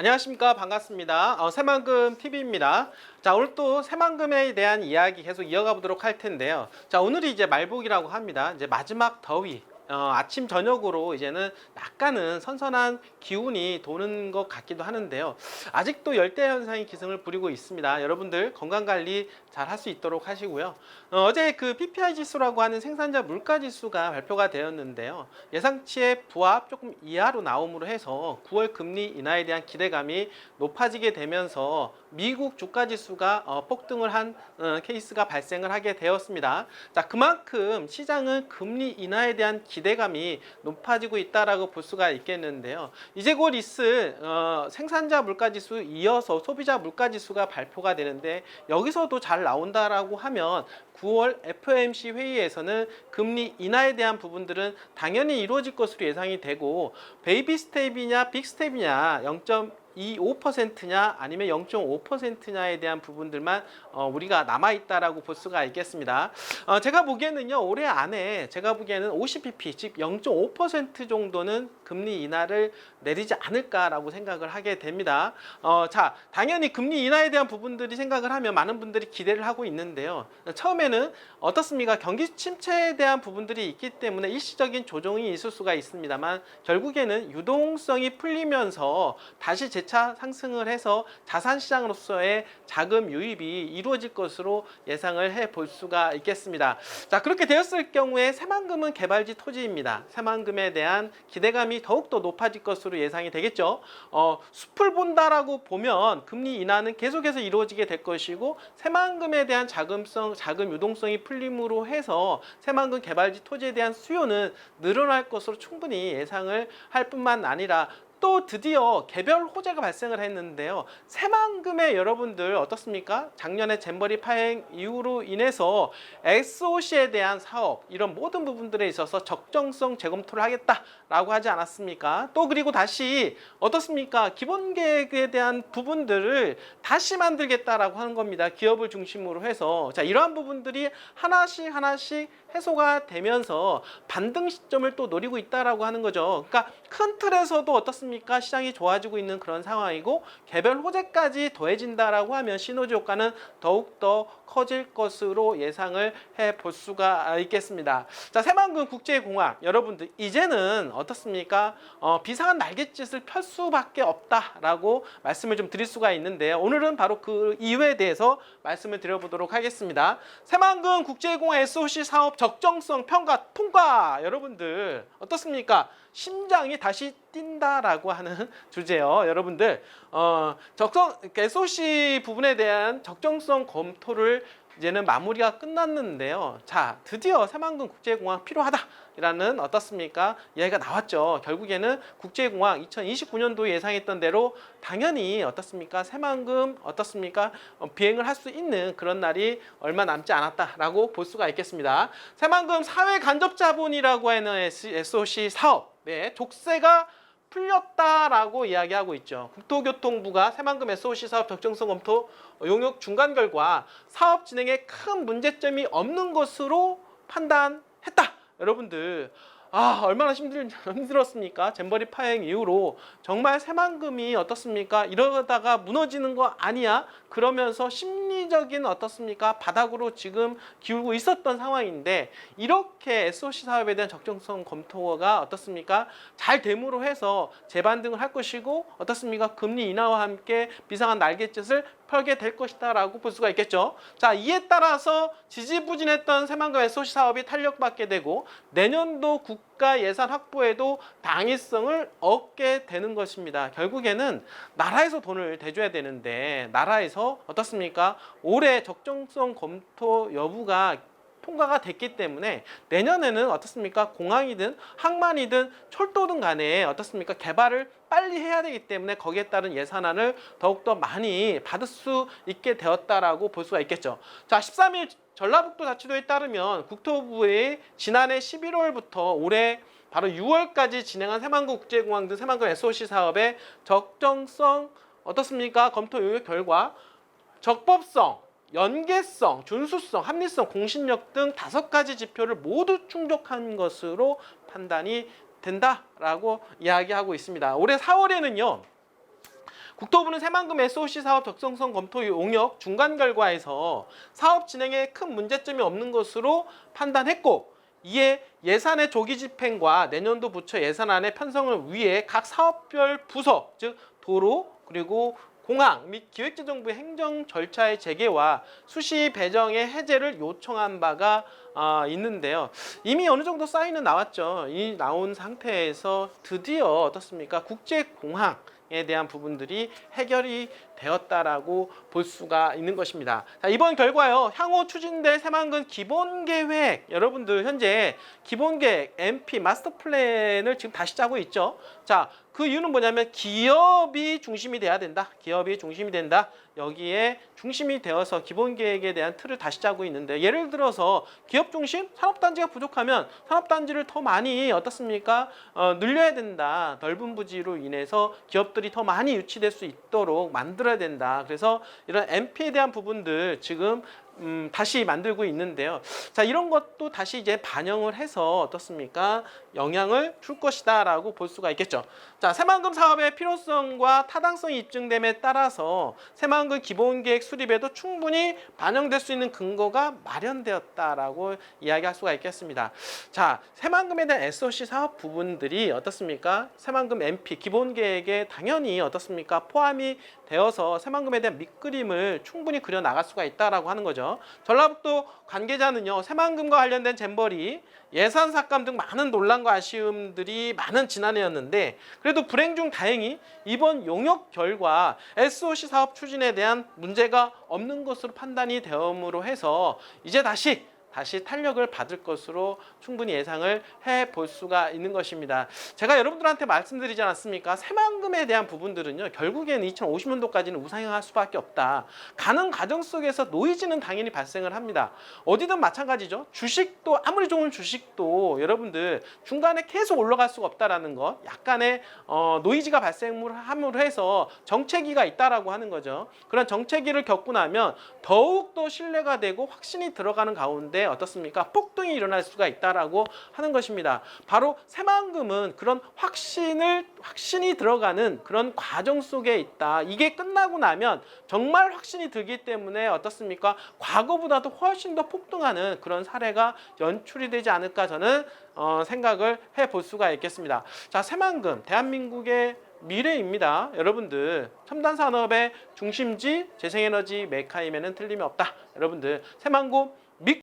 안녕하십니까. 반갑습니다. 새만금 TV입니다. 자, 오늘 또 새만금에 대한 이야기 계속 이어가 보도록 할 텐데요. 자, 오늘이 이제 말복이라고 합니다. 이제 마지막 더위. 아침 저녁으로 이제는 약간은 선선한 기운이 도는 것 같기도 하는데요. 아직도 열대 현상이 기승을 부리고 있습니다. 여러분들 건강 관리 잘 할 수 있도록 하시고요. 어제 그 PPI 지수라고 하는 생산자 물가 지수가 발표가 되었는데요. 예상치의 부합 조금 이하로 나옴으로 해서 9월 금리 인하에 대한 기대감이 높아지게 되면서 미국 주가 지수가 폭등을 한 케이스가 발생을 하게 되었습니다. 자, 그만큼 시장은 금리 인하에 대한 기대감이 높아지고 있다라고 볼 수가 있겠는데요. 이제 곧 있을 생산자 물가지수 이어서 소비자 물가지수가 발표가 되는데 여기서도 잘 나온다라고 하면 9월 FOMC 회의에서는 금리 인하에 대한 부분들은 당연히 이루어질 것으로 예상이 되고 베이비 스텝이냐 빅 스텝이냐 0.25%냐 아니면 0.5%냐에 대한 부분들만 우리가 남아있다라고 볼 수가 있겠습니다. 제가 보기에는요, 올해 안에 제가 보기에는 50bp, 즉 0.5% 정도는 금리 인하를 내리지 않을까라고 생각을 하게 됩니다. 자, 당연히 금리 인하에 대한 부분들이 생각을 하면 많은 분들이 기대를 하고 있는데요. 처음에는 어떻습니까? 경기 침체에 대한 부분들이 있기 때문에 일시적인 조정이 있을 수가 있습니다만 결국에는 유동성이 풀리면서 다시 재차 상승을 해서 자산시장으로서의 자금 유입이 이루어질 것으로 예상을 해 볼 수가 있겠습니다. 자, 그렇게 되었을 경우에 새만금은 개발지 토지입니다. 새만금에 대한 기대감이 더욱더 높아질 것으로 예상이 되겠죠. 숲을 본다라고 보면 금리 인하는 계속해서 이루어지게 될 것이고 새만금에 대한 자금 유동성이 풀림으로 해서 새만금 개발지 토지에 대한 수요는 늘어날 것으로 충분히 예상을 할 뿐만 아니라 또 드디어 개별 호재가 발생을 했는데요. 새만금에 여러분들 어떻습니까? 작년에 잼버리 파행 이후로 인해서 SOC에 대한 사업 이런 모든 부분들에 있어서 적정성 재검토를 하겠다라고 하지 않았습니까? 또 그리고 다시 어떻습니까? 기본 계획에 대한 부분들을 다시 만들겠다라고 하는 겁니다. 기업을 중심으로 해서 자, 이러한 부분들이 하나씩 해소가 되면서 반등 시점을 또 노리고 있다라고 하는 거죠. 그러니까 큰 틀에서도 어떻습니까? 시장이 좋아지고 있는 그런 상황이고 개별 호재까지 더해진다라고 하면 시너지 효과는 더욱더 커질 것으로 예상을 해 볼 수가 있겠습니다. 자, 새만금 국제공항 여러분들 이제는 어떻습니까? 비상한 날갯짓을 펼 수밖에 없다라고 말씀을 좀 드릴 수가 있는데요. 오늘은 바로 그 이유에 대해서 말씀을 드려보도록 하겠습니다. 새만금 국제공항 SOC 사업 적정성 평가 통과 여러분들 어떻습니까? 심장이 다시 뛴다라고 하는 주제요. 여러분들 SOC 부분에 대한 적정성 검토를 이제는 마무리가 끝났는데요. 자, 드디어 새만금 국제공항 필요하다라는 어떻습니까? 이야기가 나왔죠. 결국에는 국제공항 2029년도에 예상했던 대로 당연히 어떻습니까? 새만금 어떻습니까? 비행을 할 수 있는 그런 날이 얼마 남지 않았다라고 볼 수가 있겠습니다. 새만금 사회 간접 자본이라고 하는 SOC 사업, 네, 족쇄가 풀렸다라고 이야기하고 있죠. 국토교통부가 새만금 SOC 사업 적정성 검토 용역 중간 결과 사업 진행에 큰 문제점이 없는 것으로 판단했다. 여러분들 얼마나 힘들었습니까? 잼버리 파행 이후로 정말 새만금이 어떻습니까? 이러다가 무너지는 거 아니야? 그러면서 심리적인 어떻습니까? 바닥으로 지금 기울고 있었던 상황인데 이렇게 SOC 사업에 대한 적정성 검토가 어떻습니까? 잘 됨으로 해서 재반등을 할 것이고 어떻습니까? 금리 인하와 함께 비상한 날갯짓을 펼게 될 것이다 라고 볼 수가 있겠죠. 자, 이에 따라서 지지부진했던 새만금 SOC 사업이 탄력받게 되고 내년도 국가 예산 확보에도 당위성을 얻게 되는 것입니다. 결국에는 나라에서 돈을 대줘야 되는데 나라에서 어떻습니까? 올해 적정성 검토 여부가 통과가 됐기 때문에 내년에는 어떻습니까? 공항이든 항만이든 철도든 간에 어떻습니까? 개발을 빨리 해야 되기 때문에 거기에 따른 예산안을 더욱더 많이 받을 수 있게 되었다라고 볼 수가 있겠죠. 자, 13일 전라북도 자치도에 따르면 국토부의 지난해 11월부터 올해 바로 6월까지 진행한 새만금 국제공항 등 새만금 SOC 사업의 적정성 어떻습니까? 검토 요약 결과 적법성, 연계성, 준수성, 합리성, 공신력 등 5가지 지표를 모두 충족한 것으로 판단이 된다라고 이야기하고 있습니다. 올해 4월에는요. 국토부는 새만금 SOC 사업 적성성 검토 용역 중간 결과에서 사업 진행에 큰 문제점이 없는 것으로 판단했고, 이에 예산의 조기 집행과 내년도 부처 예산안의 편성을 위해 각 사업별 부서, 즉 도로 그리고 공항 및 기획재정부의 행정 절차의 재개와 수시 배정의 해제를 요청한 바가 있는데요. 이미 어느 정도 사인은 나왔죠. 이 나온 상태에서 드디어 어떻습니까? 국제공항에 대한 부분들이 해결이 되었다라고 볼 수가 있는 것입니다. 자, 이번 결과요. 향후 추진될 새만금 기본계획, 여러분들 현재 기본계획 MP 마스터 플랜을 지금 다시 짜고 있죠. 자, 그 이유는 뭐냐면 기업이 중심이 돼야 된다. 기업이 중심이 된다. 여기에 중심이 되어서 기본계획에 대한 틀을 다시 짜고 있는데, 예를 들어서 기업 중심 산업단지가 부족하면 산업단지를 더 많이 어떻습니까? 늘려야 된다. 넓은 부지로 인해서 기업들이 더 많이 유치될 수 있도록 만들어야 된다. 그래서 이런 MP에 대한 부분들 지금 다시 만들고 있는데요. 자, 이런 것도 다시 이제 반영을 해서 어떻습니까? 영향을 줄 것이다라고 볼 수가 있겠죠. 자, 새만금 사업의 필요성과 타당성이 입증됨에 따라서 새만금 기본계획 수립에도 충분히 반영될 수 있는 근거가 마련되었다라고 이야기할 수가 있겠습니다. 자, 새만금에 대한 SOC 사업 부분들이 어떻습니까? 새만금 MP 기본계획에 당연히 어떻습니까? 포함이 되어서 새만금에 대한 밑그림을 충분히 그려 나갈 수가 있다라고 하는 거죠. 전라북도 관계자는요, 새만금과 관련된 잼버리, 예산 삭감 등 많은 논란과 아쉬움들이 많은 지난해였는데, 그래도 불행 중 다행히 이번 용역 결과 SOC 사업 추진에 대한 문제가 없는 것으로 판단이 되므로 해서 이제 다시 탄력을 받을 것으로 충분히 예상을 해볼 수가 있는 것입니다. 제가 여러분들한테 말씀드리지 않았습니까? 새만금에 대한 부분들은요, 결국에는 2050년도까지는 우상향할 수밖에 없다. 가는 과정 속에서 노이즈는 당연히 발생을 합니다. 어디든 마찬가지죠. 주식도, 아무리 좋은 주식도 여러분들 중간에 계속 올라갈 수가 없다라는 것, 약간의 노이즈가 발생함으로 해서 정체기가 있다라고 하는 거죠. 그런 정체기를 겪고 나면 더욱더 신뢰가 되고 확신이 들어가는 가운데 어떻습니까? 폭등이 일어날 수가 있다라고 하는 것입니다. 바로 새만금은 그런 확신이 들어가는 그런 과정 속에 있다. 이게 끝나고 나면 정말 확신이 들기 때문에 어떻습니까? 과거보다도 훨씬 더 폭등하는 그런 사례가 연출이 되지 않을까 저는 생각을 해볼 수가 있겠습니다. 자, 새만금 대한민국의 미래입니다. 여러분들 첨단 산업의 중심지 재생에너지 메카임에는 틀림이 없다. 여러분들 새만금 믿